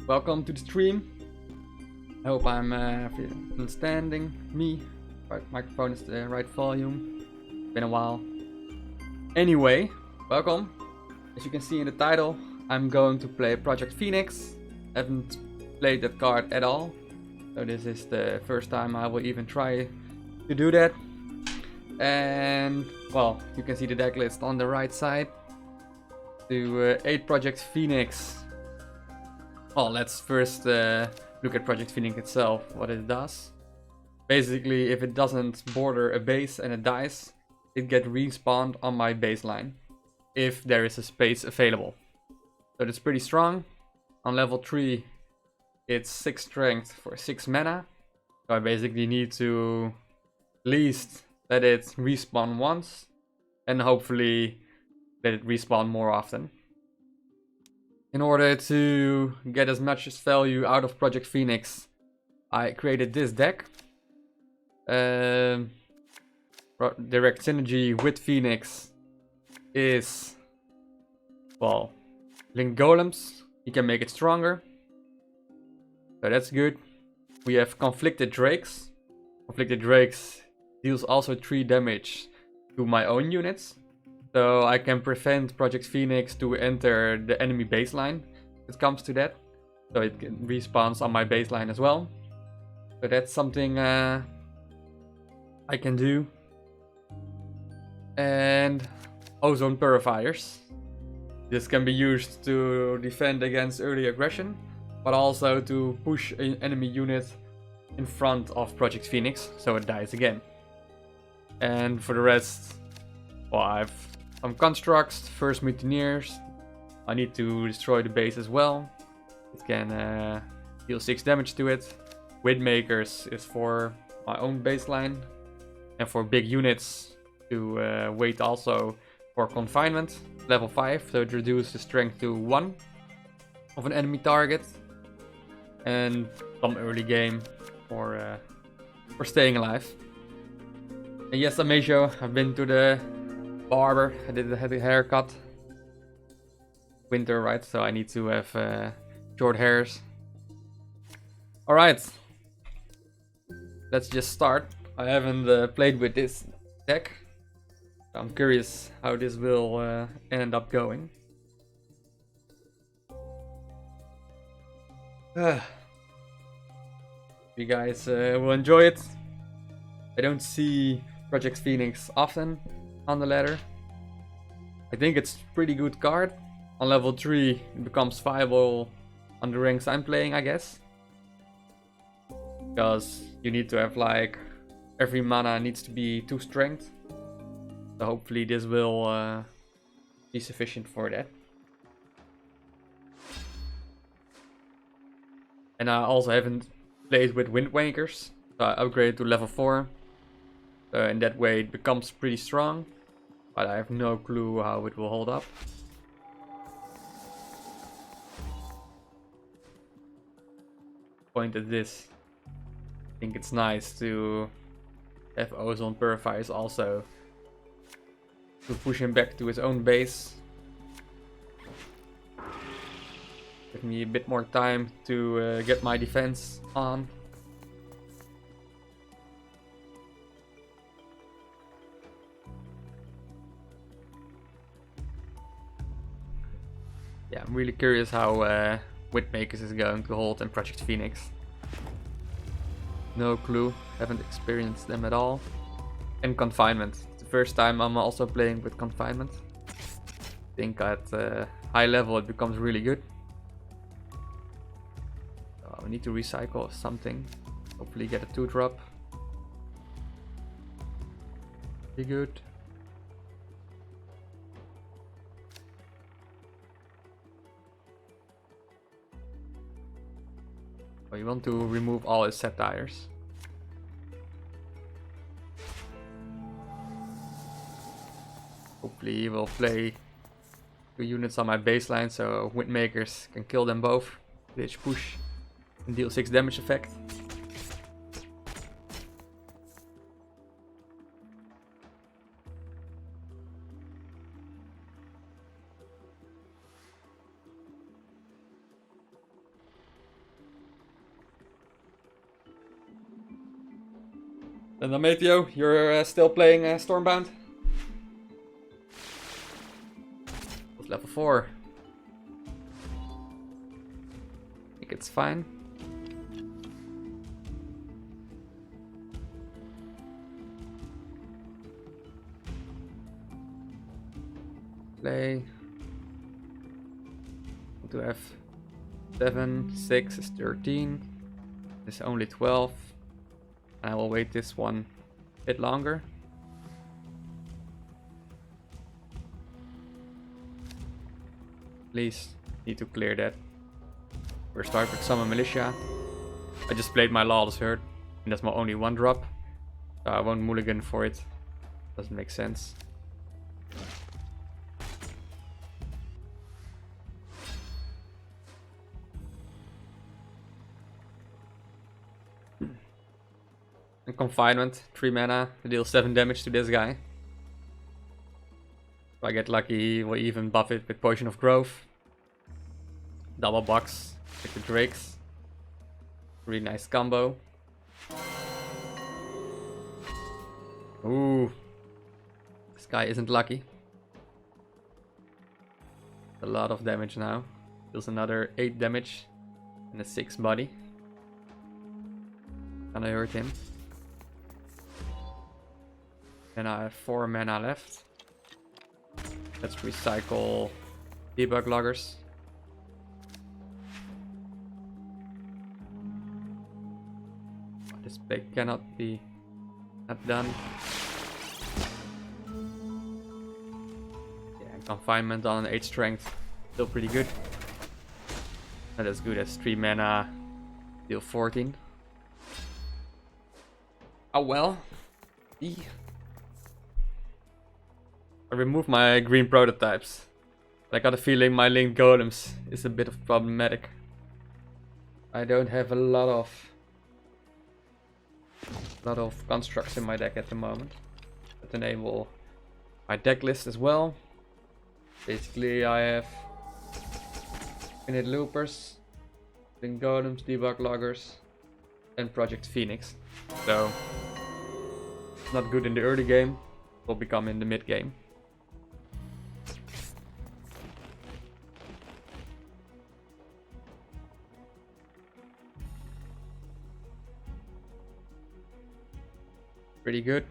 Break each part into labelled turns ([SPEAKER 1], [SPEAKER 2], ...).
[SPEAKER 1] welcome to the stream. I hope I'm understanding me. Right microphone is the right volume. Been a while. Anyway, welcome. As you can see in the title, I'm going to play Project Phoenix. Haven't played that card at all, so this is the first time I will even try to do that. And well, you can see the deck list on the right side. To 8 Project Phoenix. Well, let's first look at Project Phoenix itself, what it does. Basically, if it doesn't border a base and it dies, it gets respawned on my baseline, if there is a space available. So that's pretty strong. On level 3, it's 6 strength for 6 mana. So I basically need to at least let it respawn once, and hopefully let it respawn more often. In order to get as much value out of Project Phoenix, I created this deck. Direct synergy with Phoenix is, well, linked golems. You can make it stronger, so that's good. We have conflicted drakes. Conflicted drakes deals also 3 damage to my own units. So I can prevent Project Phoenix to enter the enemy baseline if it comes to that. So it respawns on my baseline as well. So that's something I can do. And ozone purifiers. This can be used to defend against early aggression, but also to push an enemy unit in front of Project Phoenix so it dies again. And for the rest, well, I've some constructs, first mutineers. I need to destroy the base as well. It can deal 6 damage to it. Windmakers is for my own baseline. And for big units to wait also for confinement. Level 5, so it reduces the strength to 1 of an enemy target. And some early game for staying alive. And yes, Amajo, I've been to the barber. I had a haircut. Winter, right? So I need to have short hairs. Alright. Let's just start. I haven't played with this deck. I'm curious how this will end up going. You guys will enjoy it. I don't see Project Phoenix often on the ladder. I think it's a pretty good card. On level 3 it becomes viable on the ranks I'm playing, I guess. Because you need to have like every mana needs to be 2 strength. So hopefully this will be sufficient for that. And I also haven't played with Windmakers, so I upgraded to level 4. In that way it becomes pretty strong. But I have no clue how it will hold up. Point at this. I think it's nice to have ozone purifiers also. To push him back to his own base. Give me a bit more time to get my defense on. Yeah, I'm really curious how Windmakers is going to hold in Project Phoenix. No clue, haven't experienced them at all. And Confinement. It's the first time I'm also playing with Confinement. I think at high level it becomes really good. So we need to recycle something. Hopefully get a 2-drop. Be good. Oh, you want to remove all his satires. Hopefully he will play 2 units on my baseline so Windmakers can kill them both. Glitch push and deal 6 damage effect. And Ametio, you're still playing Stormbound? It's level 4. I think it's fine. Play. To have 7, 6 is 13. This is only 12. I will wait this one a bit longer. Please need to clear that. We're starting with Summon Militia. I just played my Lawless Herd, and that's my only 1 drop. So I won't mulligan for it. Doesn't make sense. And Confinement, 3 mana, to deal 7 damage to this guy. If I get lucky, we'll even buff it with Potion of Growth. Double box with the Drakes. Really nice combo. Ooh. This guy isn't lucky. A lot of damage now. Deals another 8 damage and a 6 body. Gonna hurt him. And I have 4 mana left. Let's recycle Debug Loggers. This play cannot be not done. Yeah, and Confinement on an 8 strength. Still pretty good. Not as good as 3 mana, deal 14. Oh well. I removed my green prototypes. I got a feeling my linked golems is a bit of problematic. I don't have a lot of constructs in my deck at the moment that enable my deck list as well. Basically, I have Infinite Loopers, linked golems, Debug Loggers, and Project Phoenix. So, not good in the early game, will become in the mid game. Pretty good.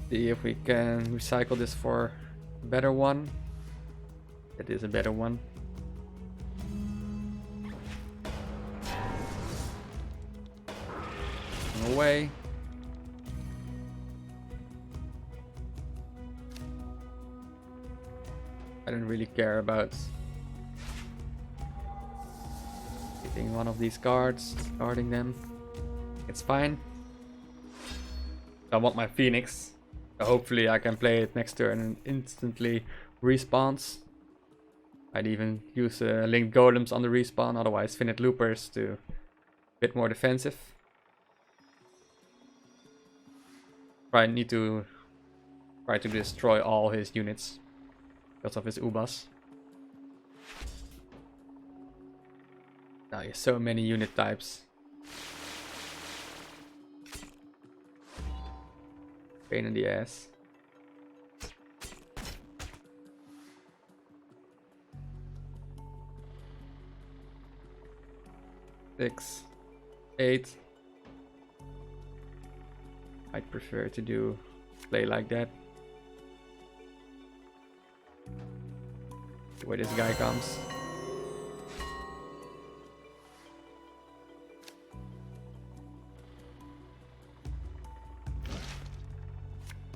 [SPEAKER 1] See if we can recycle this for a better one. It is a better one. Away. I don't really care about getting one of these cards, discarding them. It's fine. I want my Phoenix. So hopefully I can play it next turn and instantly respawns. I'd even use linked golems on the respawn, otherwise Infinite Loopers to a bit more defensive. I need to try to destroy all his units because of his Ubas. Now he has so many unit types. Pain in the ass. Six, 8. I'd prefer to play like that. The way this guy comes.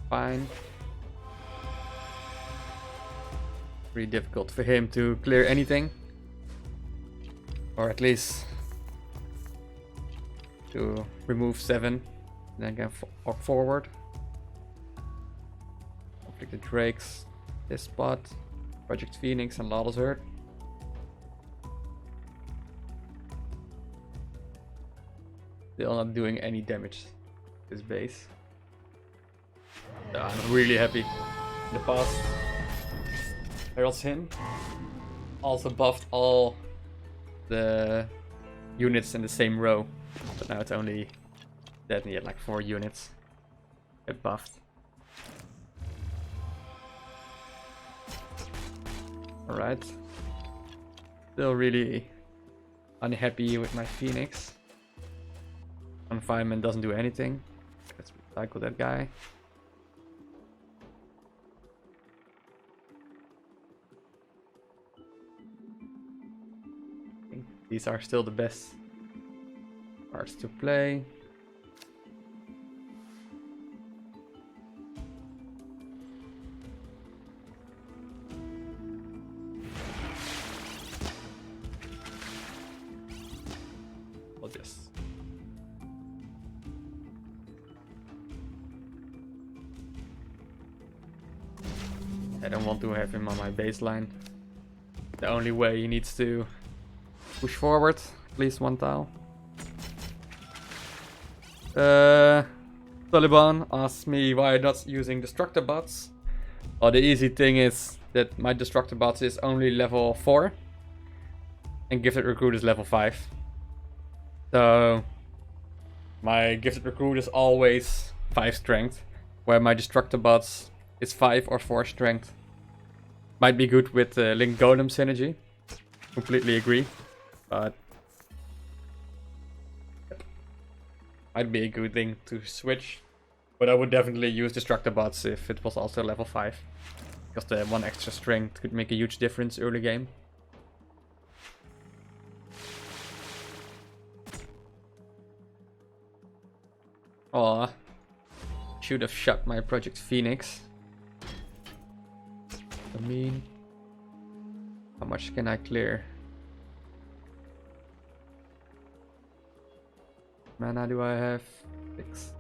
[SPEAKER 1] Fine. Pretty difficult for him to clear anything. Or at least to remove 7 and then can walk forward. Conflicted Drakes, this spot, Project Phoenix and Lawless Herd. Still not doing any damage to this base. So I'm really happy. In the past, Herald Sin also buffed all the units in the same row, but now it's only That needed like 4 units. Get buffed. Alright. Still really unhappy with my Phoenix. Confinement doesn't do anything. Let's recycle that guy. I think these are still the best cards to play. This. I don't want to have him on my baseline. The only way he needs to push forward at least 1 tile. Taliban asked me why I'm not using destructor bots. Well, the easy thing is that my destructor bots is only level 4 and gifted recruit is level 5. So my gifted recruit is always 5 strength, where my destructor bots is 5 or 4 strength. Might be good with Link Golem synergy. Completely agree, but might be a good thing to switch. But I would definitely use destructor bots if it was also level 5, because the 1 extra strength could make a huge difference early game. Aw, should have shot my Project Phoenix. I mean, how much can I clear? Mana do I have? 6.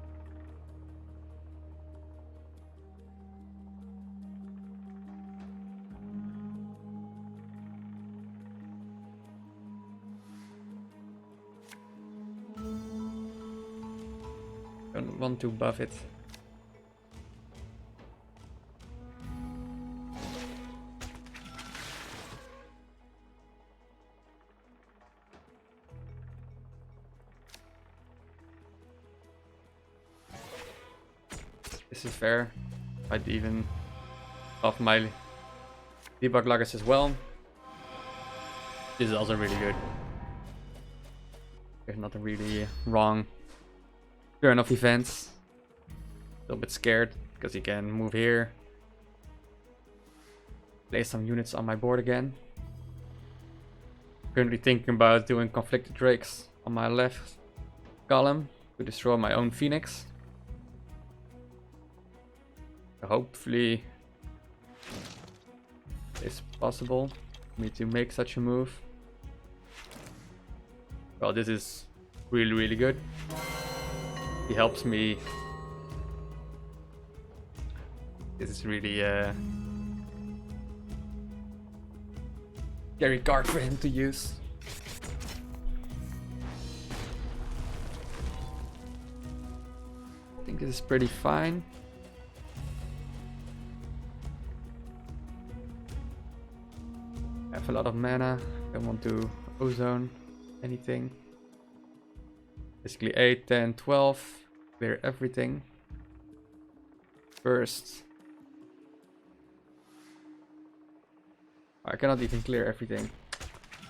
[SPEAKER 1] Don't want to buff it. This is fair. I'd even buff my Debug Loggers as well. This is also really good. There's nothing really wrong. Turn of events. A little bit scared because he can move here. Place some units on my board again. Currently thinking about doing conflicted drakes on my left column to destroy my own Phoenix. Hopefully it's possible for me to make such a move. Well, this is really good. He helps me. This is really scary card for him to use. I think this is pretty fine. I have a lot of mana. Don't want to ozone anything. Basically 8, 10, 12. Clear everything. First. I cannot even clear everything.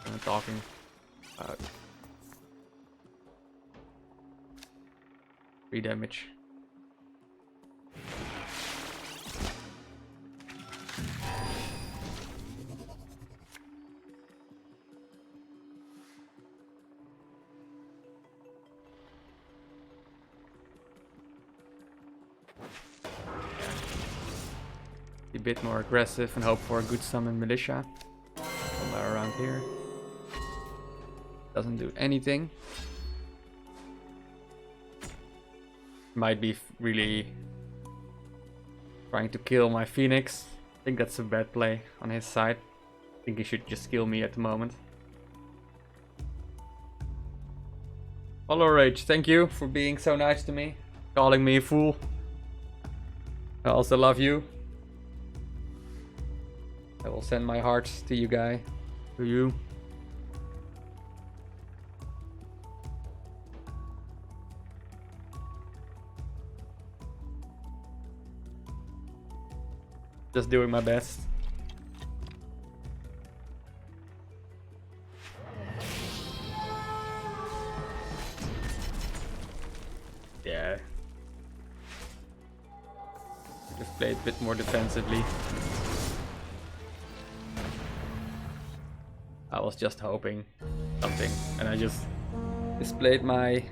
[SPEAKER 1] I'm talking about 3 damage. Be a bit more aggressive and hope for a good summon militia. Somewhere around here. Doesn't do anything. Might be really trying to kill my Phoenix. I think that's a bad play on his side. I think he should just kill me at the moment. Follow Rage, thank you for being so nice to me. Calling me a fool. I also love you. I will send my heart to you, guy. To you. Just doing my best. Yeah. Just play it a bit more defensively. I was just hoping something, and I just displayed my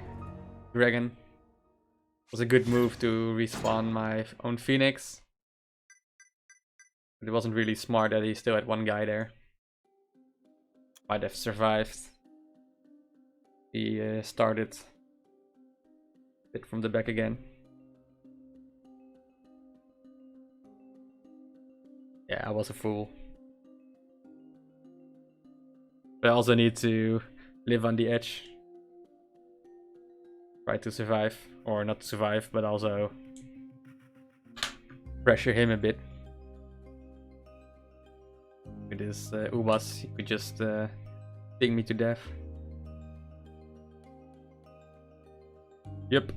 [SPEAKER 1] dragon. It was a good move to respawn my own Phoenix. But it wasn't really smart that he still had one guy there. Might have survived. He started a bit from the back again. Yeah, I was a fool. But I also need to live on the edge. Try to survive. Or not survive, but also pressure him a bit. With his Ubas, he could just sting me to death. Yep.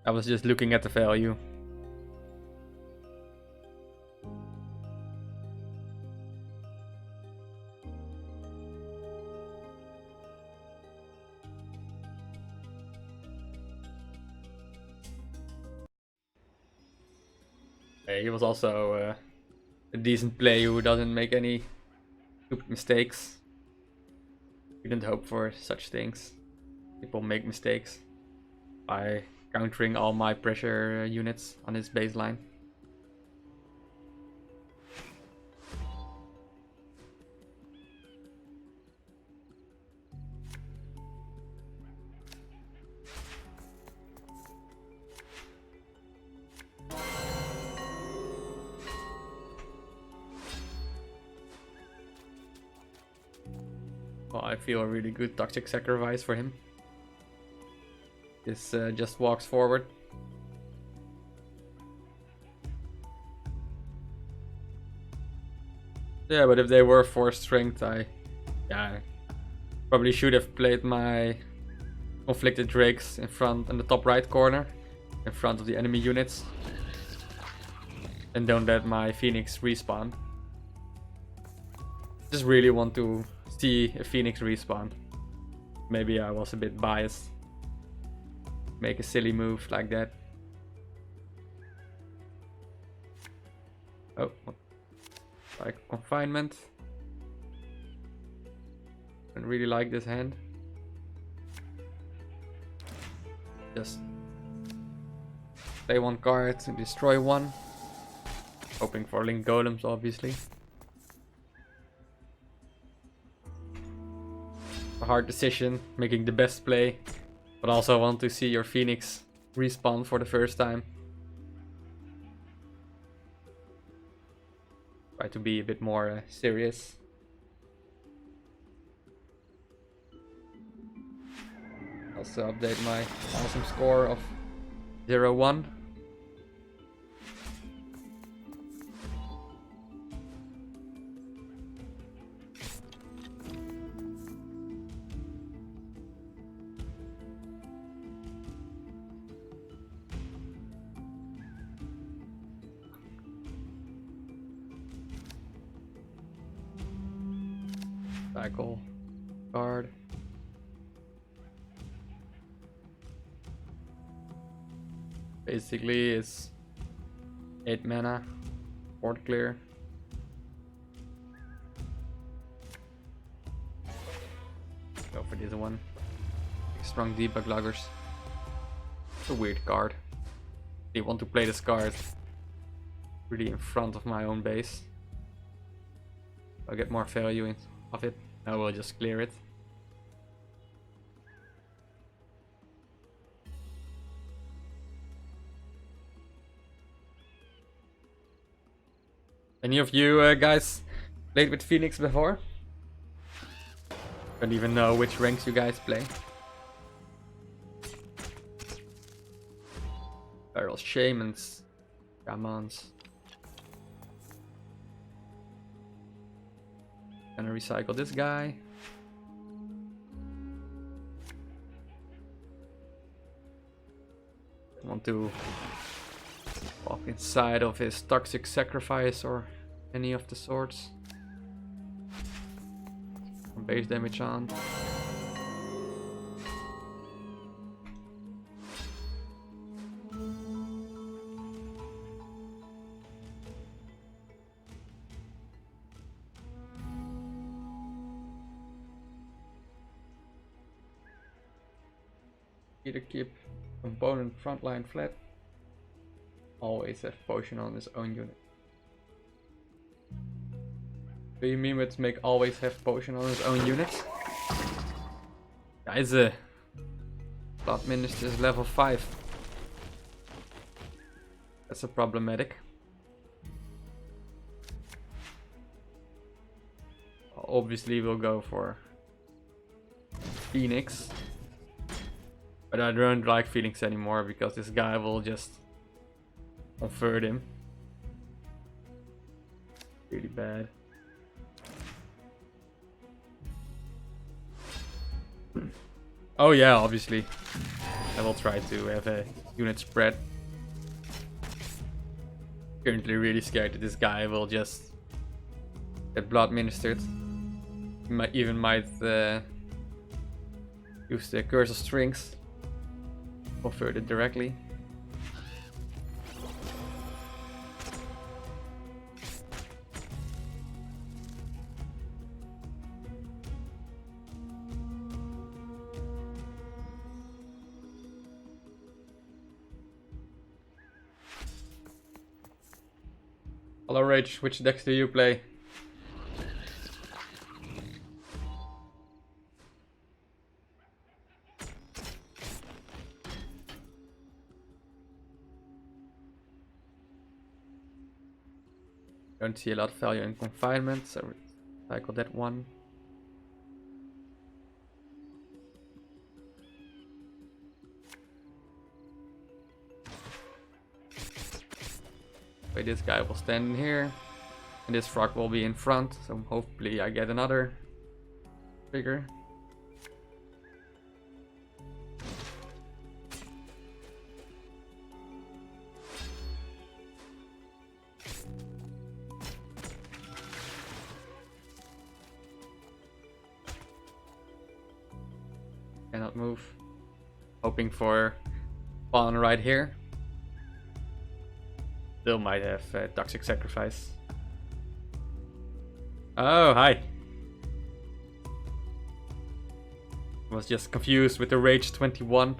[SPEAKER 1] I was just looking at the value. He was also a decent player who doesn't make any stupid mistakes. We didn't hope for such things. People make mistakes by countering all my pressure units on his baseline. Well, I feel a really good toxic sacrifice for him. This just walks forward. Yeah, but if they were 4 strength, I probably should have played my conflicted drakes in front in the top right corner, in front of the enemy units, and don't let my Phoenix respawn. Just really want to see a Phoenix respawn. Maybe I was a bit biased. Make a silly move like that. Oh, like confinement. I don't really like this hand. Just play 1 card and destroy 1. Hoping for link golems, obviously. A hard decision, making the best play, but also want to see your Phoenix respawn for the first time. Try to be a bit more serious. Also update my awesome score of 0-1. Cycle card. Basically, it's 8 mana, board clear. Go for this one. Strong Debug Loggers. It's a weird card. I want to play this card really in front of my own base. I'll get more value of it. I will just clear it. Any of you guys played with Phoenix before? Don't even know which ranks you guys play. Barrels, shamans, shamans. Gonna recycle this guy. Want to walk inside of his toxic sacrifice or any of the sorts. Some base damage on. Either keep component frontline flat. Always have potion on his own unit. Do you mean with make always have potion on his own unit? Guys, Blood Minister is level 5. That's a problematic. Obviously we'll go for Phoenix. But I don't like Phoenix anymore because this guy will just convert him. Really bad. Oh yeah, obviously. I will try to have a unit spread. Currently really scared that this guy will just get blood ministered. He might use the Curse of Strings. Convert it directly. Hello Rage, which decks do you play? Don't see a lot of value in confinement, so cycle that one. Wait, this guy will stand in here, and this frog will be in front, so hopefully I get another trigger. Cannot move. Hoping for pawn right here. Still might have toxic sacrifice. Oh, hi. Was just confused with the Rage 21.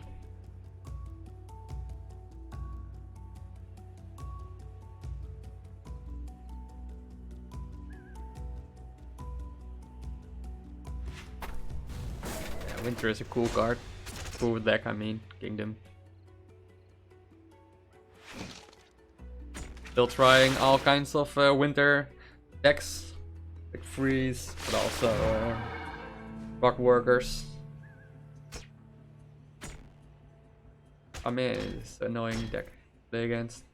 [SPEAKER 1] Winter is a cool card. Cool deck, I mean. Kingdom. Still trying all kinds of winter decks. Like Freeze, but also Rock Workers. I mean, it's an annoying deck to play against.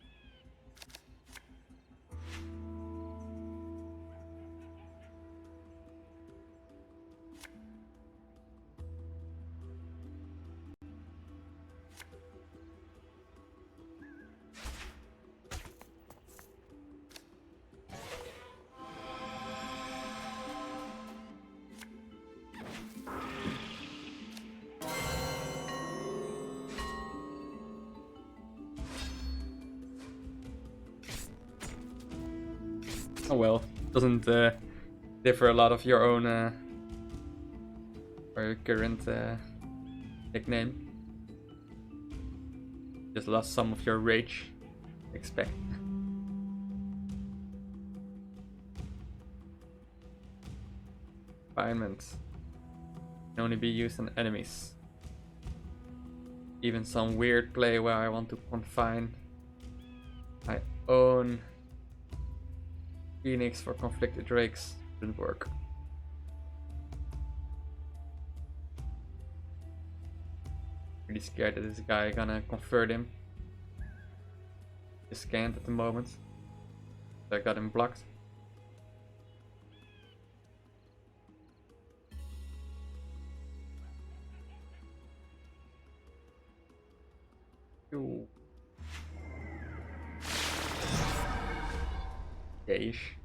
[SPEAKER 1] Oh well, doesn't differ a lot of your own or your current nickname. Just lost some of your rage. Expect. Confinement can only be used on enemies. Even some weird play where I want to confine my own Phoenix for conflicted drakes didn't work. Really scared that this guy gonna convert him. He's scanned at the moment. So I got him blocked. Ooh. Okay-ish.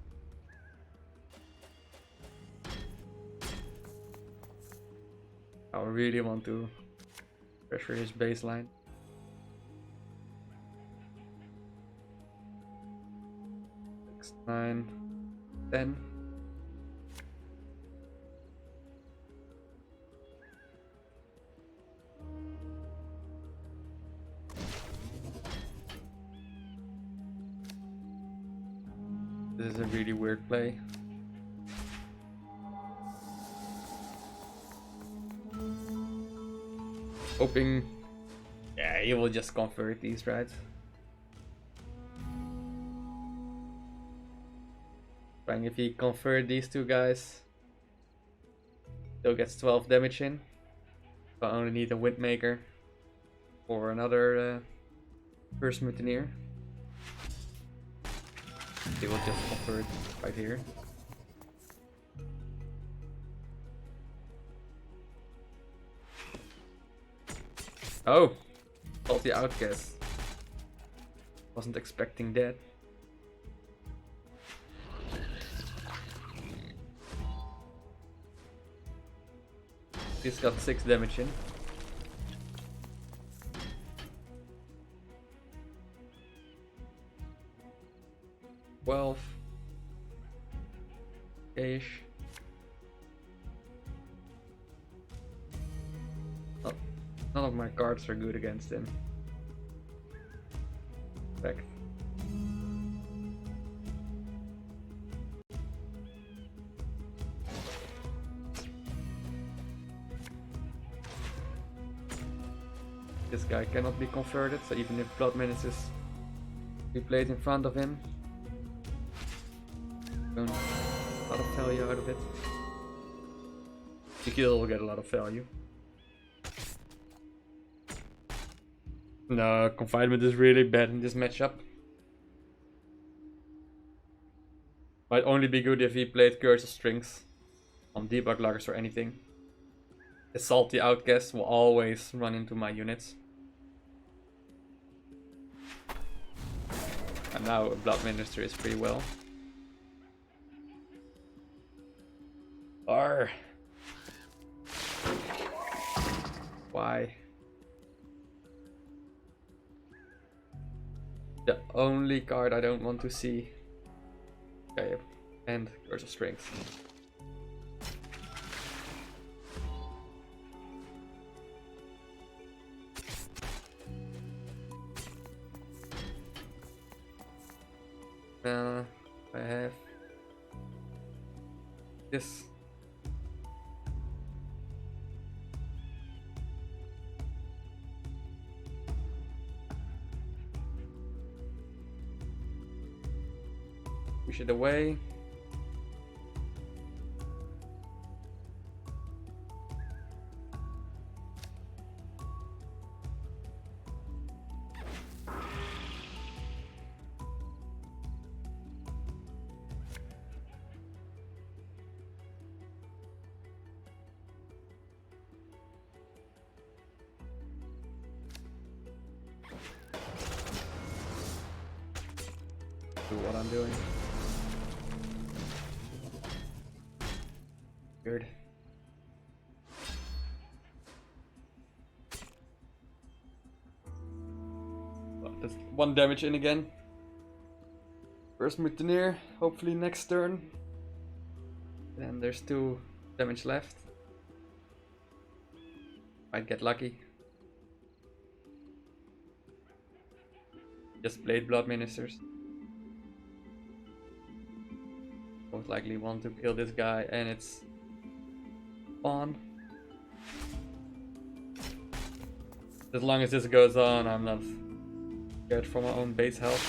[SPEAKER 1] I really want to pressure his baseline. 6, 9, 10. This is a really weird play. Hoping, yeah, he will just convert these, right? Trying if he convert these two guys, still gets 12 damage in. So I only need a Windmaker or another First Mutineer. He will just convert right here. Oh! Salty Outcast. Wasn't expecting that. He's got 6 damage in. Well, ish. Oh, none of my cards are good against him. Back. This guy cannot be converted, so even if Blood Menace is replayed in front of him, don't a lot of value out of it. The kill will get a lot of value. No, Confinement is really bad in this matchup. Might only be good if he played Curse of Strings on Debug Loggers or anything. The Salty Outcast will always run into my units. And now Blood Minister is pretty well. R. Why? The only card I don't want to see. Okay, and Curse of Strings. I have this. Push it away. Do what I'm doing. Weird. Well, that's 1 damage in again. First Mutineer, hopefully next turn. And there's 2 damage left. Might get lucky. Just played Blood Ministers. Most likely want to kill this guy and it's on. As long as this goes on, I'm not scared for my own base health.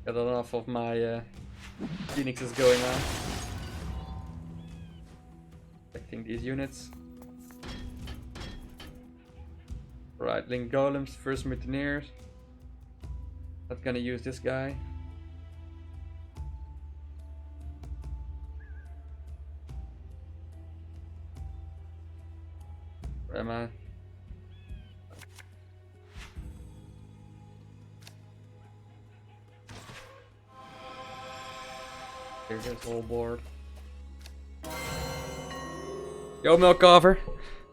[SPEAKER 1] Got enough of my Phoenixes going on. Protecting these units. Right, Link Golems, First Mutineers. Not gonna use this guy. Where am I? Here goes the whole board. Yo, milk cover.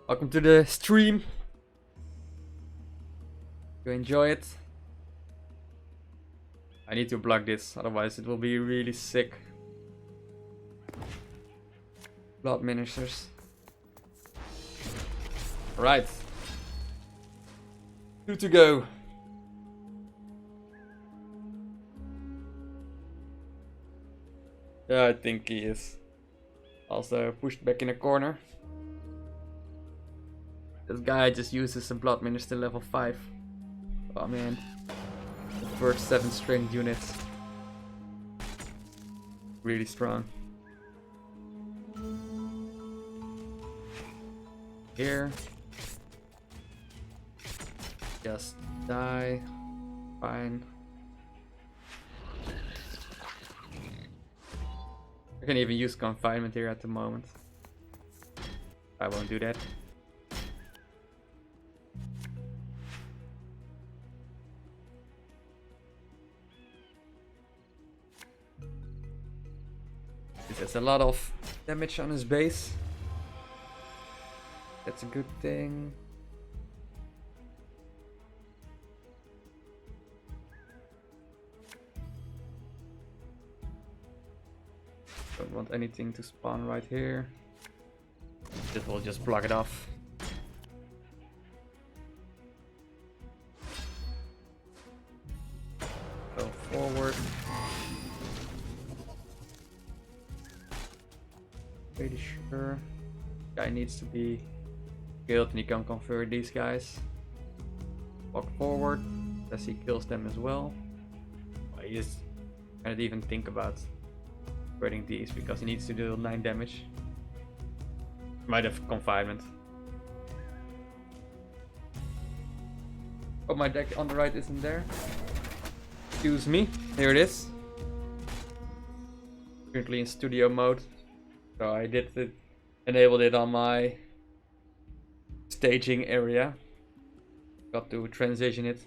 [SPEAKER 1] Welcome to the stream. You enjoy it? I need to block this, otherwise it will be really sick. Blood ministers. Right. 2 to go. Yeah, I think he is. Also pushed back in a corner. This guy just uses a blood minister level 5. Oh man. The first 7 strength units. Really strong. Here. Just die. Fine. I can even use confinement here at the moment. I won't do that. This has a lot of damage on his base. That's a good thing. Don't want anything to spawn right here. This will just block it off. Go forward. Pretty sure guy needs to be killed and he can convert these guys. Walk forward as he kills them as well. He just can't even think about converting these because he needs to do 9 damage. Might have confinement. Oh, my deck on the right isn't there. Excuse me. Here it is. Currently in studio mode. So I did it, enabled it on my staging area. Got to transition it.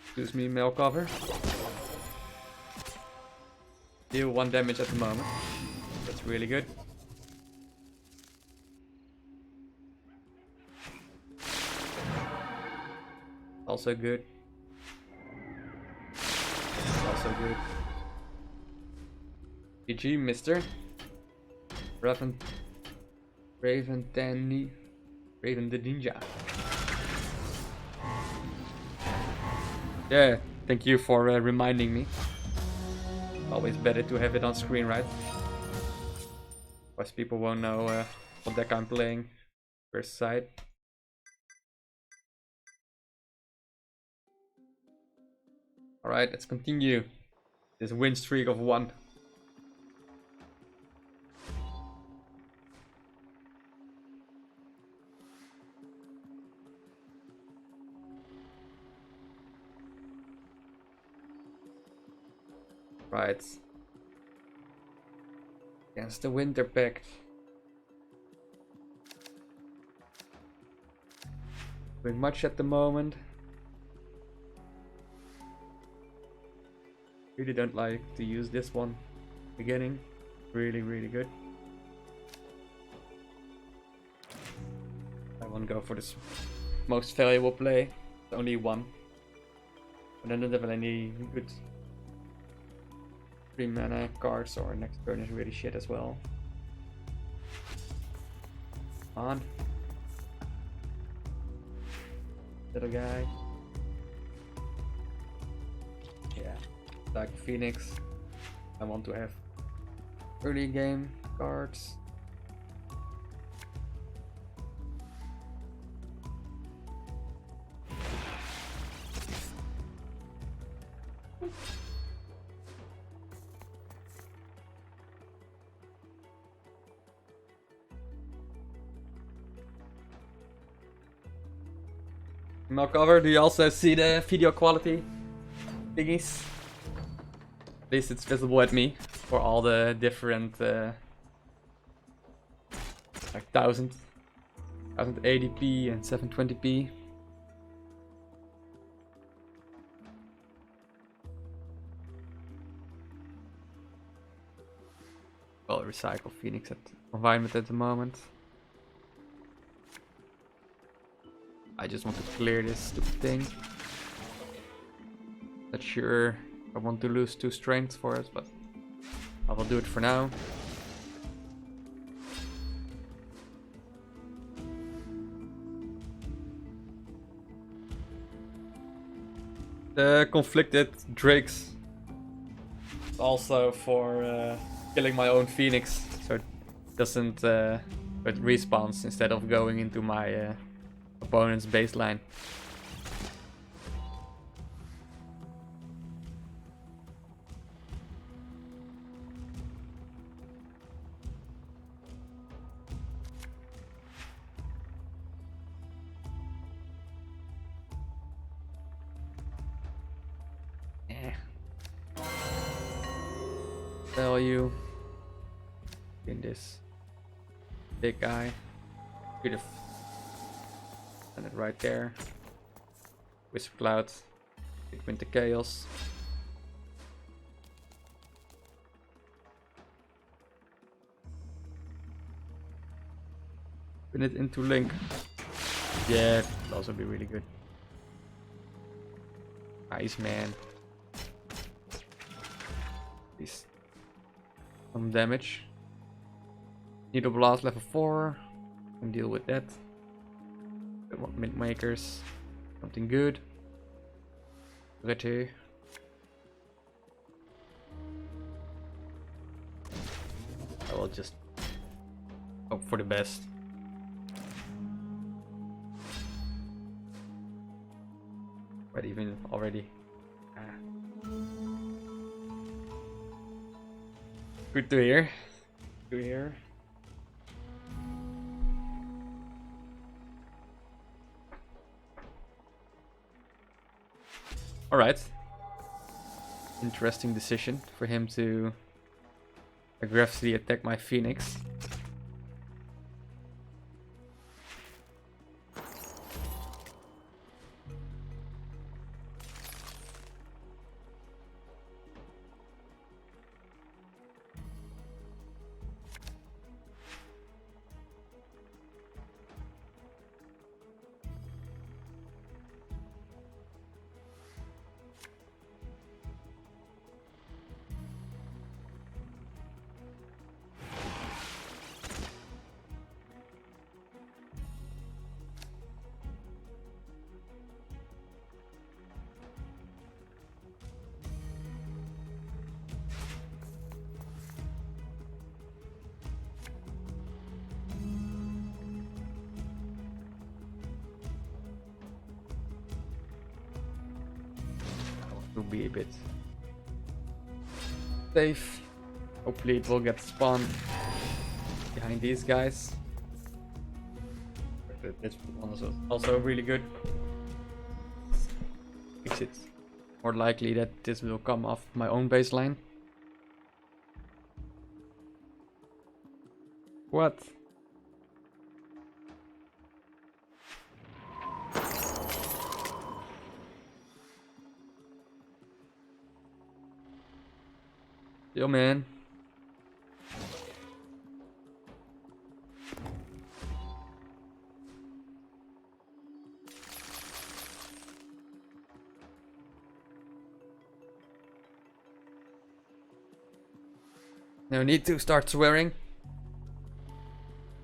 [SPEAKER 1] Excuse me, mail cover. Deal 1 damage at the moment. That's really good. Also good. Also good. GG, mister. Raven the Ninja. Yeah, thank you for reminding me. Always better to have it on screen, right? Otherwise people won't know what deck I'm playing. First side. Alright, let's continue this win streak of 1. Right. Against the Winter Pact. Doing much at the moment. Really don't like to use this one. Beginning. Really, really good. I won't go for this most valuable play. It's only 1. But I don't have any good 3 mana cards, or next turn is really shit as well. On. Little guy. Yeah. Like Phoenix. I want to have early game cards. Cover, do you also see the video quality thingies? At least it's visible at me for all the different like 1000 1080p and 720p. Well, recycle Phoenix at Confinement at the moment. I just want to clear this stupid thing. Not sure I want to lose 2 strength for it, but I will do it for now. The conflicted drakes also for killing my own Phoenix, so it doesn't it respawns instead of going into my opponent's baseline. Value in this big guy. Could have done it right there. Wisp Cloud, Winter Chaos. Put it into Link. Yeah, it would also be really good. Iceman. Please. Some damage. Needle Blast level 4. Can deal with that. I want Windmakers. Something good. Ready. I will just hope for the best. But even already. Good to hear. Good to hear. Alright. Interesting decision for him to aggressively attack my Phoenix. To be a bit safe. Hopefully it will get spawned behind these guys. But this one is also really good. Makes it more likely that this will come off my own baseline. What? Yo, man. No need to start swearing.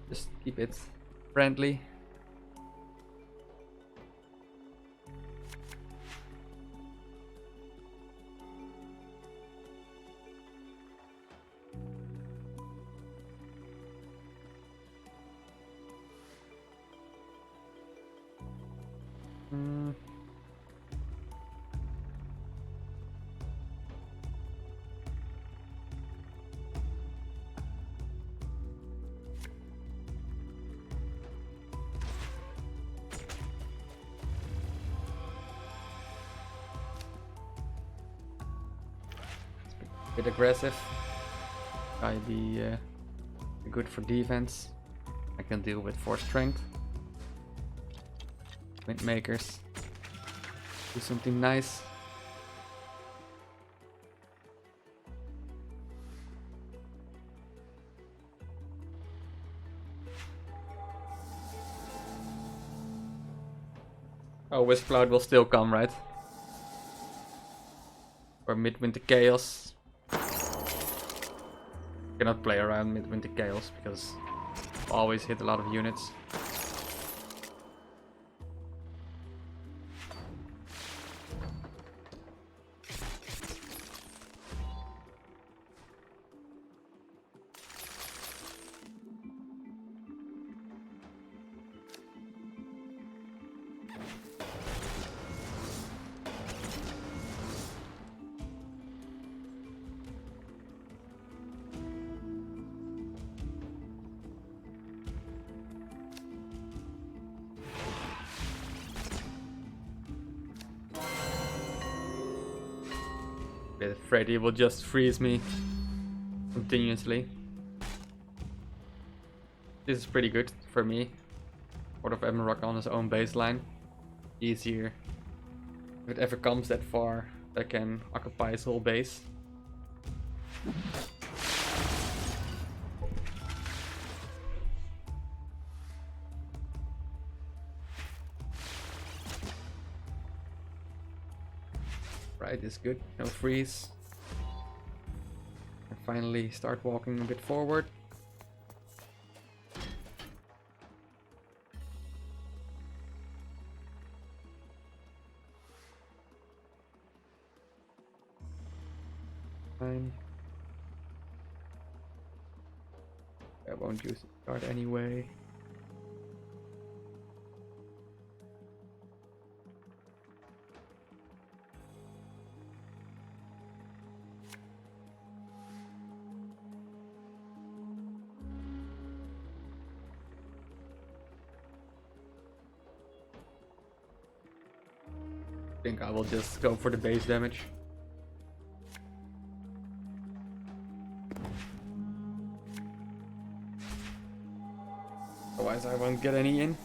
[SPEAKER 1] Just keep it friendly. Bit aggressive. I'd be good for defense. I can deal with 4 strength. Windmakers. Do something nice. Oh, Wisp Cloud will still come, right? Or Midwinter Chaos. Cannot play around Midwinter Chaos because always hit a lot of units. Bit afraid he will just freeze me continuously. This is pretty good for me. Port of Emerald on his own baseline. Easier. If it ever comes that far, I can occupy his whole base. Right is good, no freeze. And finally start walking a bit forward. Fine. I won't use the card anyway. I think I will just go for the base damage. Otherwise I won't get any in.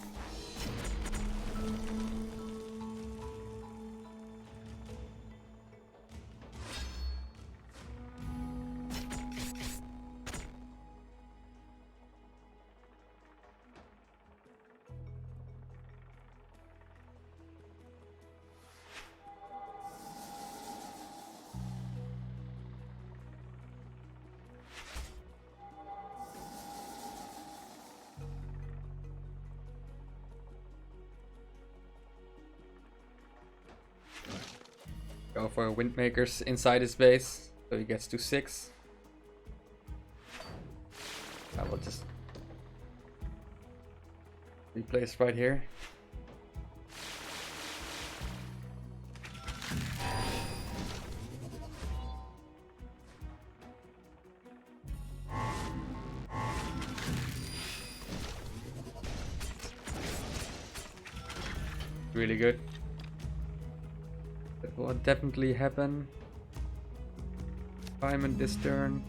[SPEAKER 1] Go for Windmakers inside his base, so he gets to 6. I will just replace right here. Really good. That will definitely happen. Confinement this turn.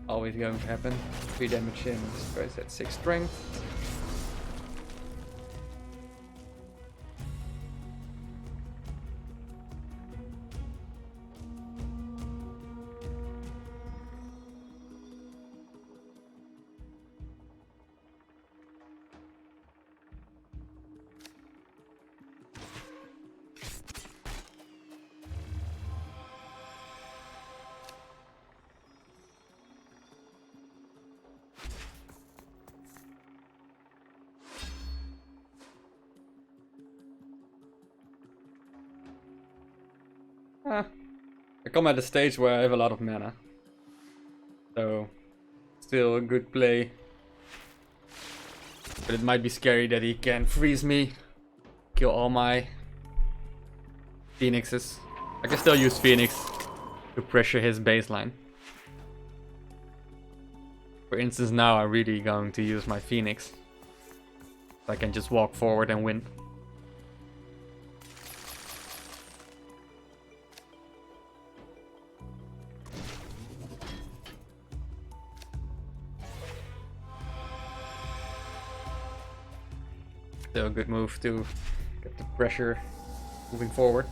[SPEAKER 1] Always going to happen. 3 damage in. This guy's at 6 strength. I come at a stage where I have a lot of mana. So, still a good play. But it might be scary that he can freeze me, kill all my Phoenixes. I can still use Phoenix to pressure his baseline. For instance, now I'm really going to use my Phoenix. So I can just walk forward and win. Still a good move to get the pressure moving forward.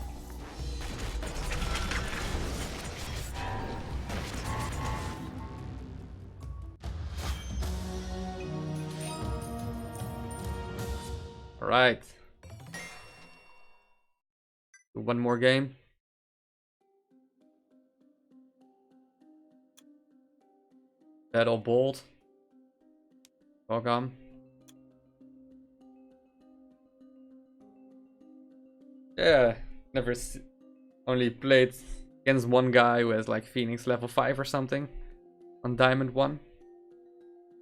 [SPEAKER 1] Alright. One more game. Battle Bolt. Welcome. Yeah, only played against one guy who has like Phoenix level 5 or something on Diamond 1.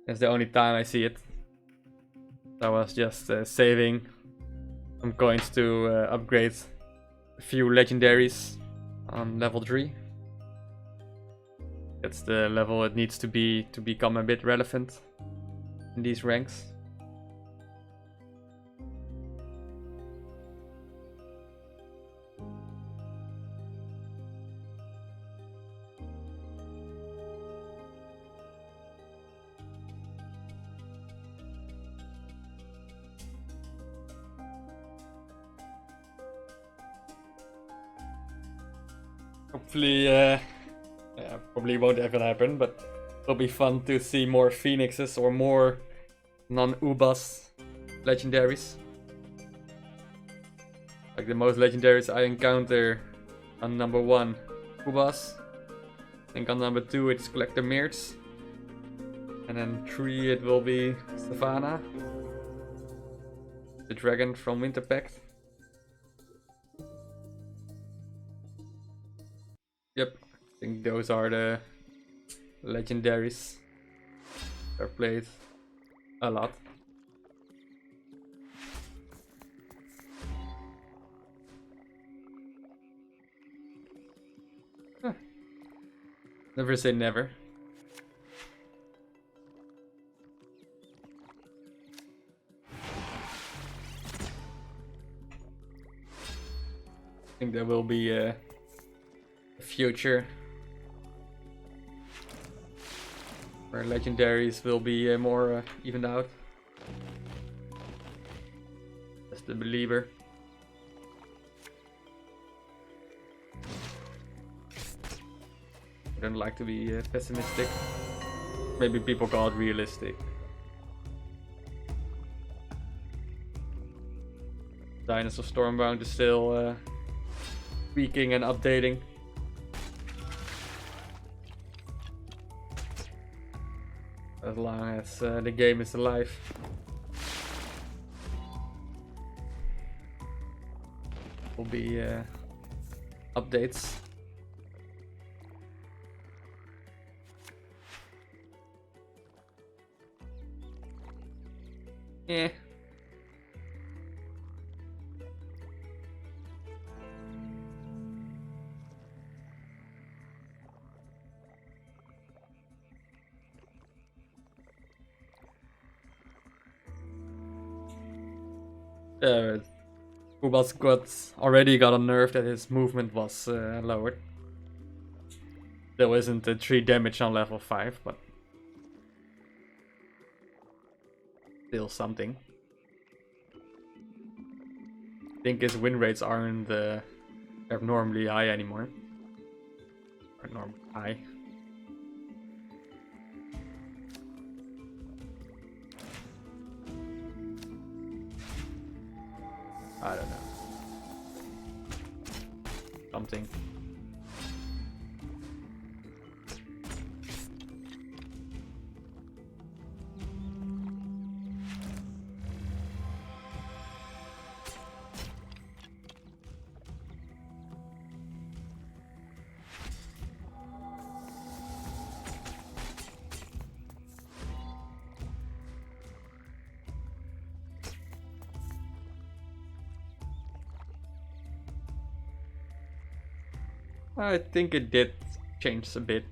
[SPEAKER 1] That's the only time I see it. I was just saving some coins to upgrade a few legendaries on level 3. That's the level it needs to be to become a bit relevant in these ranks. Hopefully, yeah, probably won't ever happen, but it'll be fun to see more Phoenixes or more non-Ubas legendaries. Like the most legendaries I encounter on number 1, Ubas. I think on number 2 it's Collector Mirts. And then 3 it will be Savannah, the dragon from Winter Pact. Yep, I think those are the legendaries I've played a lot. Huh. Never say never. I think there will be a future where legendaries will be more evened out. That's the believer. I don't like to be pessimistic. Maybe people call it realistic. Dinosaur Stormbound is still tweaking and updating. As long as the game is alive. Will be updates. Yeah. Ubas already got a nerf that his movement was lowered. There isn't a 3 damage on level 5, but still something. I think his win rates aren't abnormally high anymore. Or normally high. I don't know. Something. I think it did change a bit.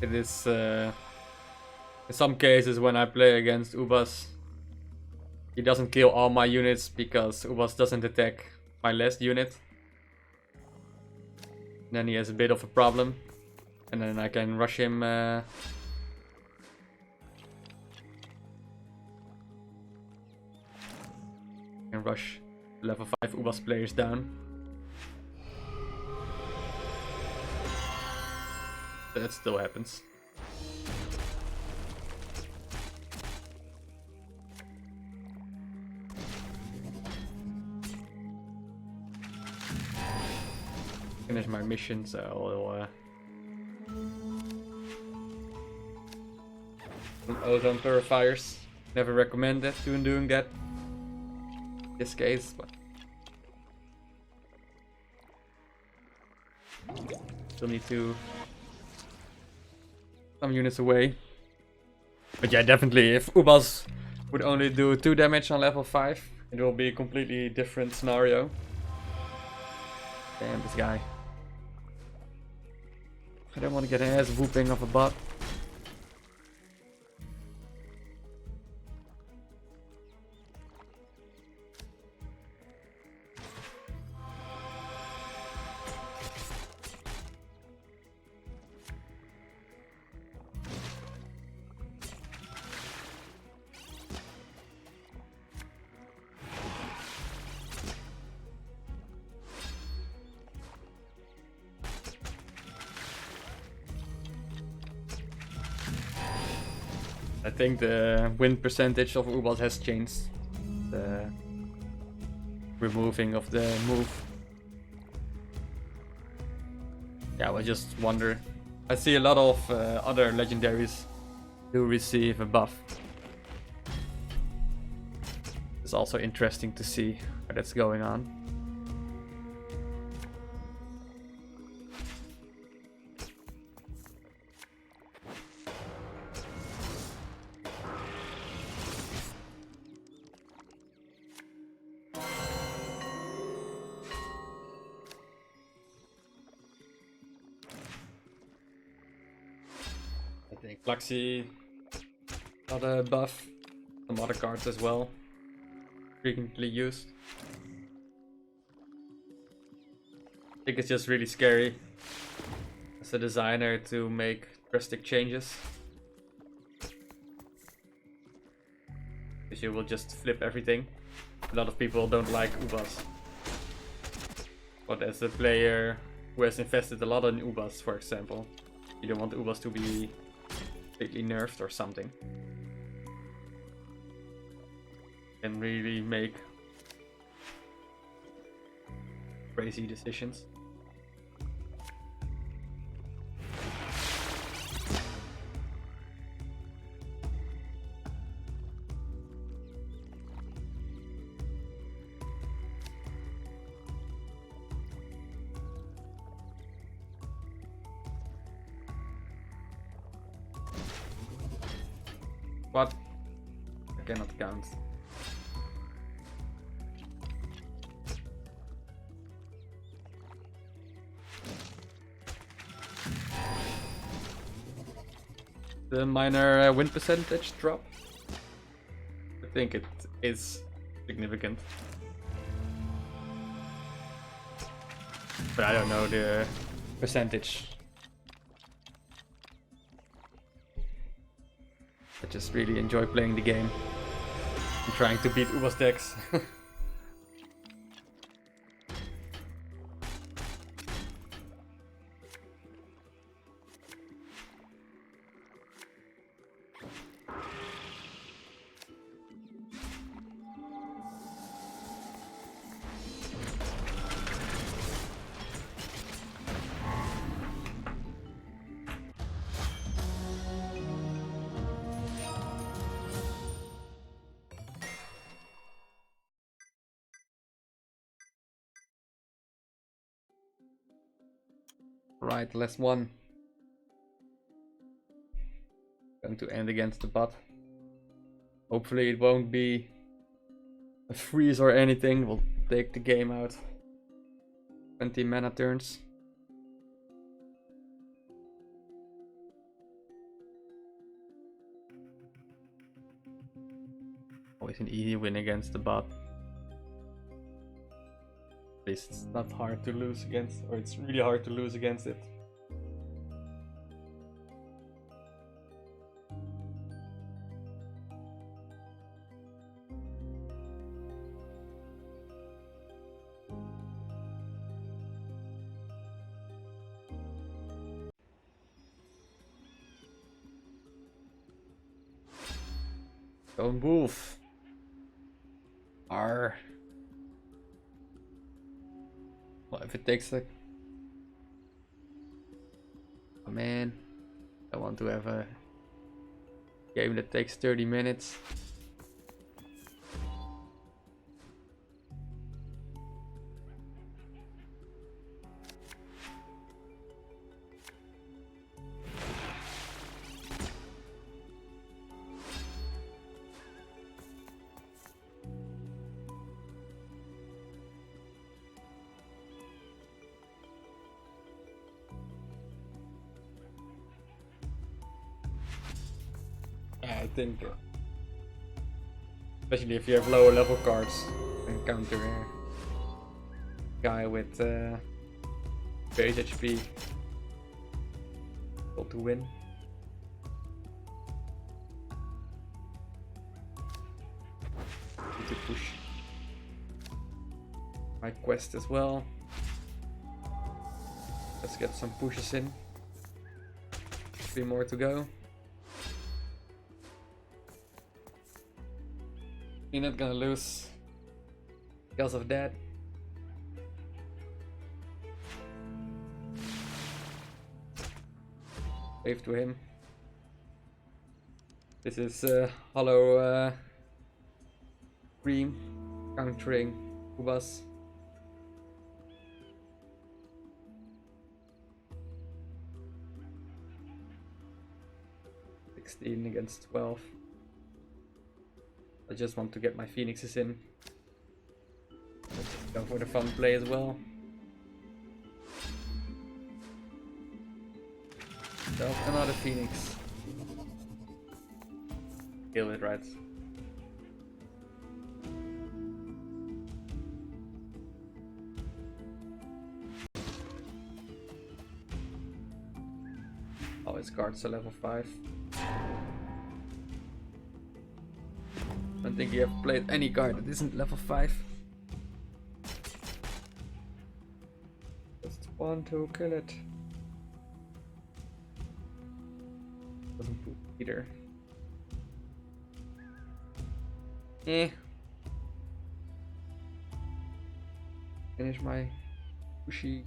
[SPEAKER 1] It is in some cases when I play against Ubas, he doesn't kill all my units because Ubas doesn't attack my last unit. Then he has a bit of a problem. And then I can rush him. And rush level 5 Ubas players down. That still happens. Finish my mission, so I'll ozone purifiers. Never recommend that doing that in this case, but still need to some units away. But yeah, definitely if Ubas would only do 2 damage on level 5, it will be a completely different scenario. Damn, this guy. I don't want to get an ass whooping of a bot. I think the win percentage of Ubas has changed. The removing of the move. Yeah, I just wonder. I see a lot of other legendaries who receive a buff. It's also interesting to see what that's going on. I think Fluxy got a buff. Some other cards as well. Frequently used. I think it's just really scary as a designer to make drastic changes. Because you will just flip everything. A lot of people don't like Ubas. But as a player who has invested a lot in Ubas, for example, you don't want Ubas to be completely nerfed or something. Can really make crazy decisions. What? I cannot count. The minor win percentage drop. I think it is significant. But I don't know the percentage. I just really enjoy playing the game and trying to beat Ubas decks. Right, last one. Going to end against the bot. Hopefully it won't be a freeze or anything. We'll take the game out. 20 mana turns. Always an easy win against the bot. At least it's not hard to lose against, or it's really hard to lose against it. Lone wolf. Arr. Well, if it takes like... Oh man, I want to have a game that takes 30 minutes. I think, especially if you have lower level cards, and counter a guy with base HP, able to win. Need to push my quest as well. Let's get some pushes in. 3 more to go. You're not gonna lose because of that. Wave to him. This is hollow cream countering Kubas. 16 against 12. I just want to get my phoenixes in. Let's go for the fun play as well. So another phoenix. Kill it, right? Oh, his cards are level 5. I don't think you have played any card that isn't level 5. Just want to kill it. Doesn't poop either. Finish my pushy.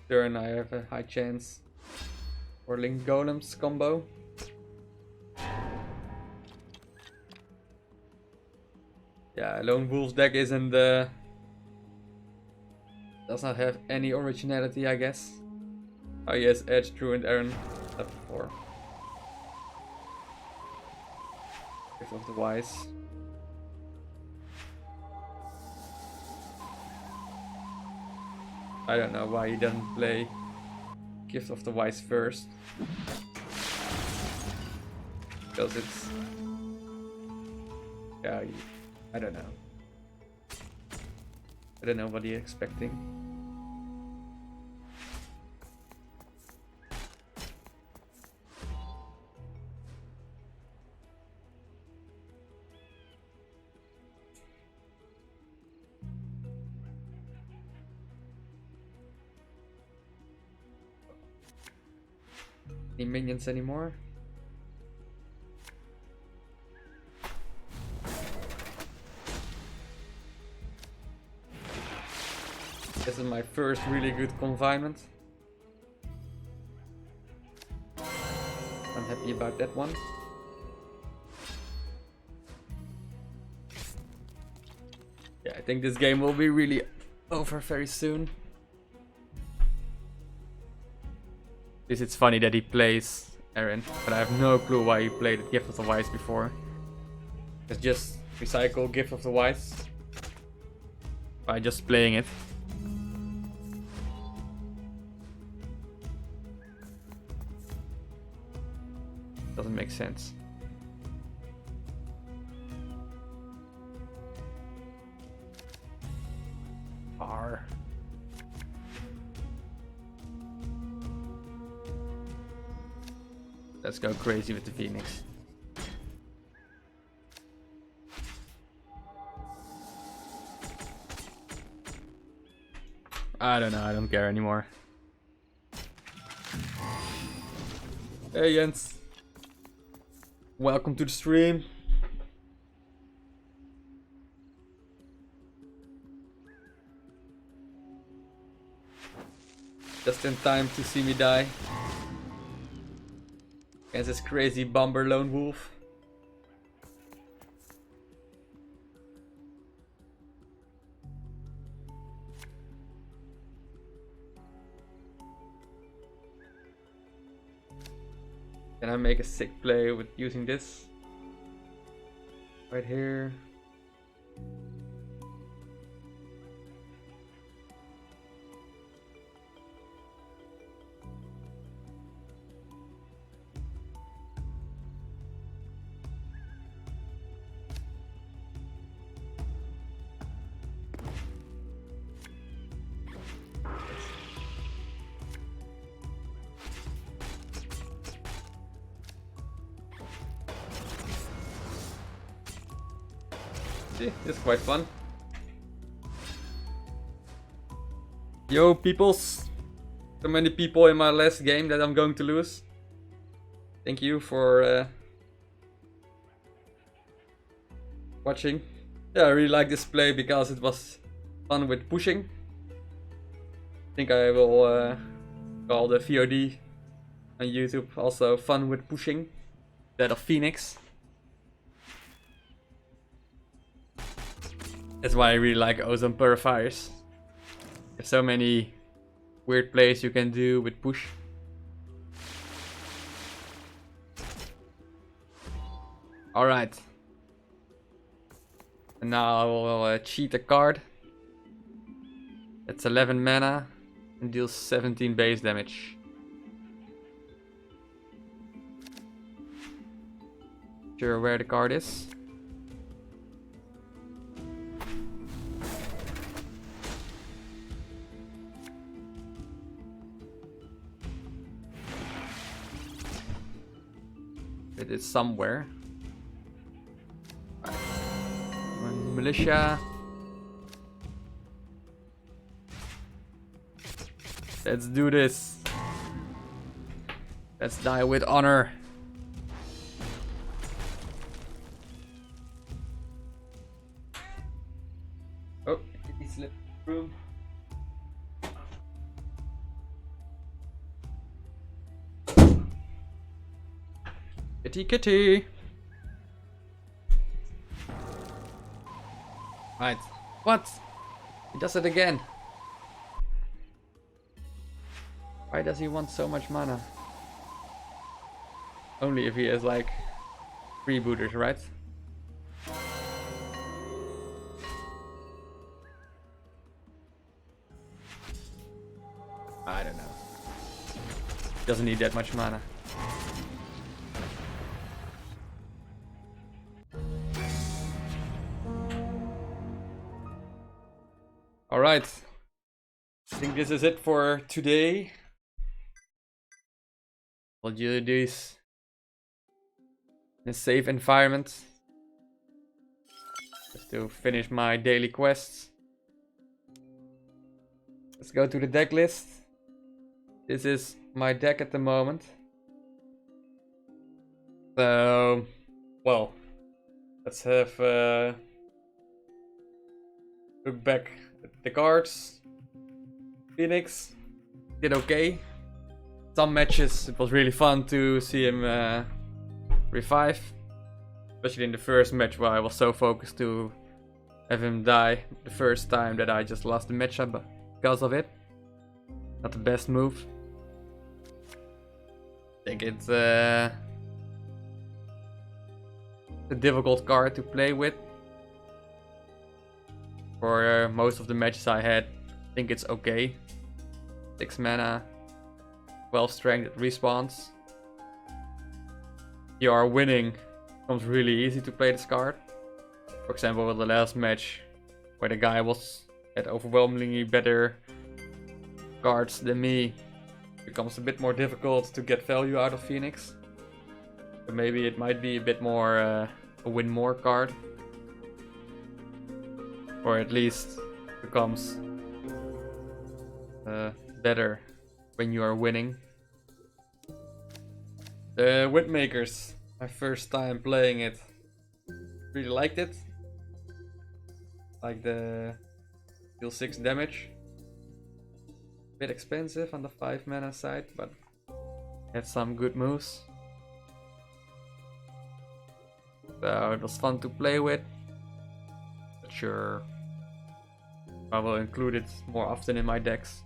[SPEAKER 1] Turn, I have a high chance for Link Golems combo. Yeah, Lone Wolf's deck isn't does not have any originality, I guess. Oh yes, Edge, Druid, Aaron, level 4. Gift of the Wise. I don't know why he doesn't play Gift of the Wise first. Because it's... yeah, I don't know. I don't know what he's expecting. Any minions anymore? This is my first really good confinement. I'm happy about that one. Yeah, I think this game will be really over very soon. It's funny that he plays Aaron, but I have no clue why he played Gift of the Wise before. It's just recycle Gift of the Wise by just playing it. Doesn't make sense. R. Let's go crazy with the Phoenix. I don't know, I don't care anymore. Hey Jens. Welcome to the stream. Just in time to see me die. Against this crazy bomber lone wolf. Can I make a sick play with using this? Right here. This is quite fun. Yo, peoples. So many people in my last game that I'm going to lose. Thank you for watching. Yeah, I really like this play because it was fun with pushing. I think I will call the VOD on YouTube also fun with pushing. That of Phoenix. That's why I really like ozone purifiers. There's so many weird plays you can do with push. Alright. And now I will cheat a card. It's 11 mana and deals 17 base damage. Sure where the card is. It is somewhere. Right. Militia. Let's do this. Let's die with honor. Oh, he slipped through. Kitty kitty. Right. What? He does it again. Why does he want so much mana? Only if he has like freebooters, right? I don't know. Doesn't need that much mana. Alright, I think this is it for today. I'll do this in a safe environment. Just to finish my daily quests. Let's go to the deck list. This is my deck at the moment. So, well, let's have look back at the cards. Phoenix did okay. Some matches it was really fun to see him revive, especially in the first match where I was so focused to have him die the first time that I just lost the matchup because of it. Not the best move. think it's a difficult card to play with. For most of the matches I had, I think it's okay. 6 mana, 12 strength, it respawns. You are winning, it becomes really easy to play this card. For example, with the last match, where the guy had overwhelmingly better cards than me, it becomes a bit more difficult to get value out of Phoenix. But maybe it might be a bit more a win more card. Or at least becomes better when you are winning. The Windmakers, my first time playing it, really liked it. Like the deal 6 damage. Bit expensive on the 5 mana side, but had some good moves. So it was fun to play with. But sure, I will include it more often in my decks.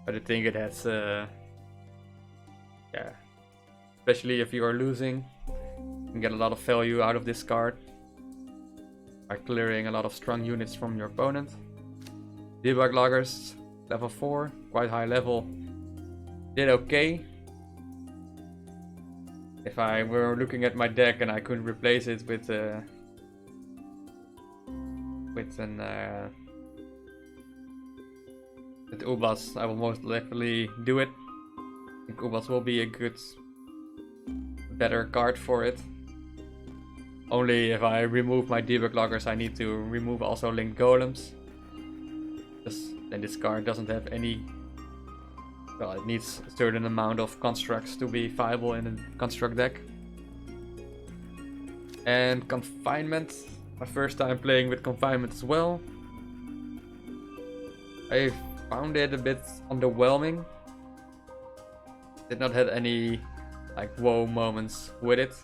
[SPEAKER 1] But I think it has, yeah, especially if you are losing, you can get a lot of value out of this card by clearing a lot of strong units from your opponent. Debug Loggers, level 4, quite high level, did okay. If I were looking at my deck and I couldn't replace it with an with Ubas, I will most likely do it. I think Ubas will be a better card for it. Only if I remove my Debug Loggers, I need to remove also linked golems. Then this card doesn't have any. Well, it needs a certain amount of constructs to be viable in a construct deck. And Confinement, my first time playing with Confinement as well. I found it a bit underwhelming. Did not have any like whoa moments with it.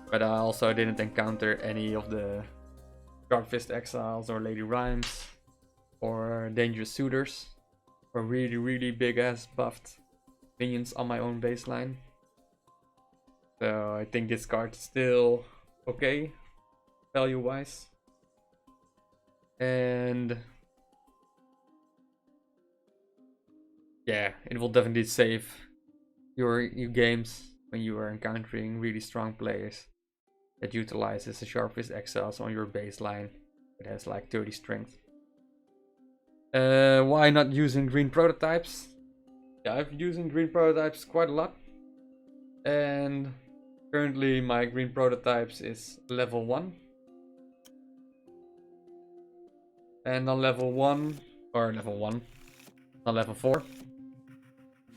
[SPEAKER 1] But I also didn't encounter any of the Darkfist Exiles or Lady Rhymes or Dangerous Suitors or really big ass buffed minions on my own baseline. So I think this card is still okay value wise. And yeah, it will definitely save your games when you are encountering really strong players that utilizes the Sharpest Exiles on your baseline. It has like 30 strength. Why not using green prototypes? Yeah, I've been using green prototypes quite a lot. And currently my green prototypes is level 1. And on level 1, or level 1, on level 4.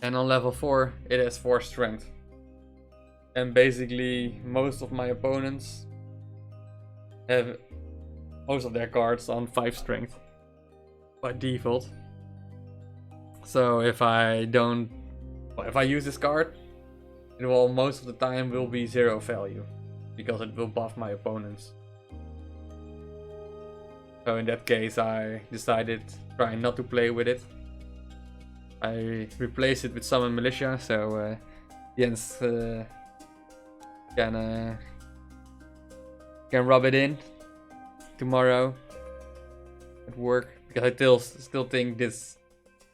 [SPEAKER 1] And on level 4 it has 4 strength. And basically most of my opponents have most of their cards on 5 strength by default. So if I use this card, it will most of the time will be 0 value because it will buff my opponents. So in that case I decided try not to play with it. I replaced it with Summon Militia, so Jens can rub it in tomorrow at work, because I still think this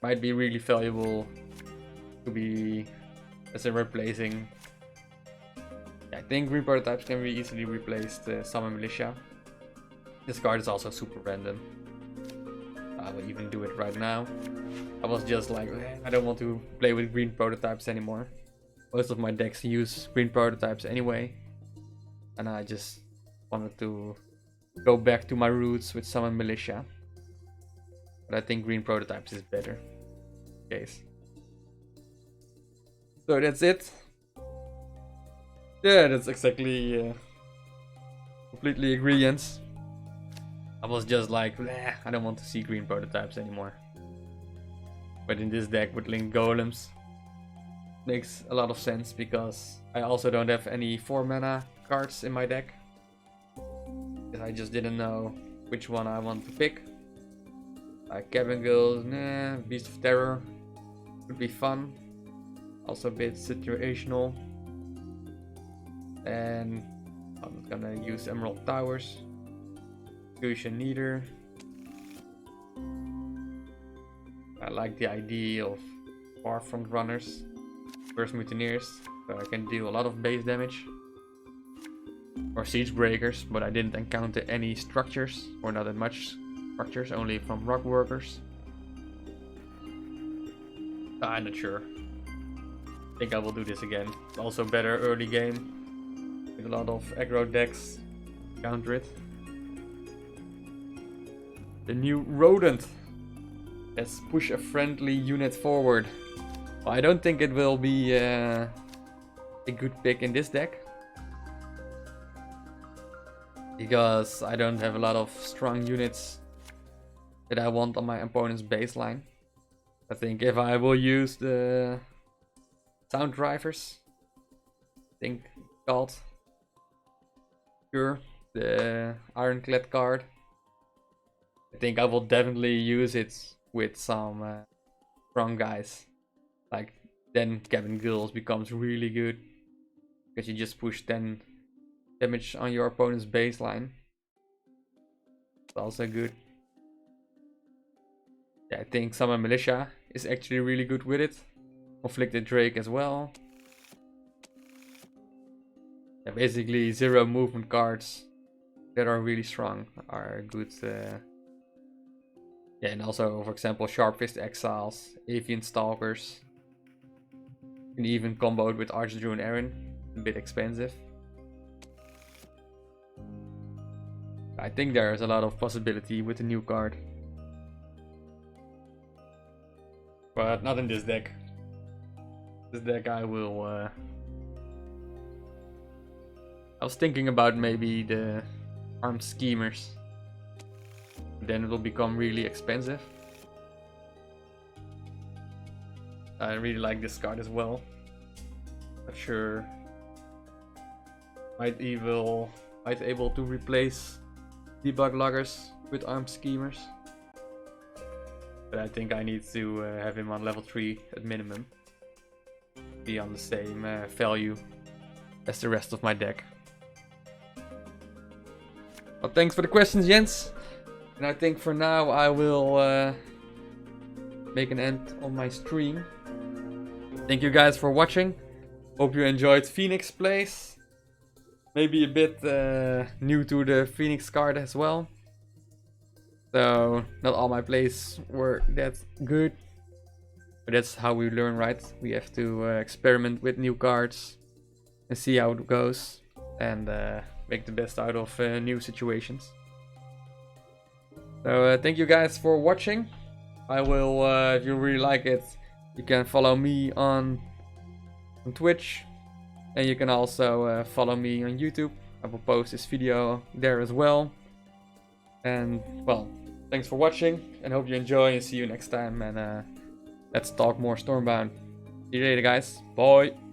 [SPEAKER 1] might be really valuable to be as a replacing. Yeah, I think green prototypes can be easily replaced Summon Militia. This card is also super random. I will even do it right now. I was just like, I don't want to play with green prototypes anymore. Most of my decks use green prototypes anyway. And I just wanted to go back to my roots with Summon Militia. But I think green prototypes is better. Case. So that's it. Yeah, that's exactly completely agree, Jens. I was just like, I don't want to see green prototypes anymore. But in this deck with linked golems, makes a lot of sense because I also don't have any 4 mana cards in my deck. Because I just didn't know which one I want to pick. Like Cabin Girl, Beast of Terror would be fun. also a bit situational. And I'm gonna use Emerald Towers. Fusion Neither. I like the idea of far front runners, first mutineers, so I can deal a lot of base damage. Or siege breakers, but I didn't encounter any structures, or not that much structures, only from rock workers. I'm not sure. I think I will do this again. It's also better early game, with a lot of aggro decks, counter it. The new rodent. Let's push a friendly unit forward. Well, I don't think it will be a good pick in this deck, because I don't have a lot of strong units that I want on my opponent's baseline. I think if I will use the sound drivers, I think called the Ironclad card, I think I will definitely use it with some strong guys. Like, then Cabin Gills becomes really good, because you just push 10 damage on your opponent's baseline. It's also good. Yeah, I think Summer Militia is actually really good with it. Conflicted Drake as well. Yeah, basically 0 movement cards that are really strong are good. Yeah, and also, for example, Sharpfist Exiles, Avian Stalkers. You can even combo it with Archdruid Aaron, a bit expensive. I think there is a lot of possibility with the new card. But not in this deck. This deck I will... I was thinking about maybe the Armed Schemers. Then it will become really expensive. I really like this card as well. Not sure. Might be able to replace Debug Loggers with Armed Schemers. But I think I need to have him on level 3 at minimum. Be on the same value as the rest of my deck. Well, thanks for the questions, Jens. And I think for now I will make an end on my stream. Thank you guys for watching. Hope you enjoyed Phoenix plays. Maybe a bit new to the Phoenix card as well. So not all my plays were that good. But that's how we learn, right? We have to experiment with new cards and see how it goes. And make the best out of new situations. So thank you guys for watching. I will, if you really like it, you can follow me on Twitch. And you can also follow me on YouTube. I will post this video there as well. And well, thanks for watching and hope you enjoy and see you next time. And let's talk more Stormbound. See you later, guys. Bye.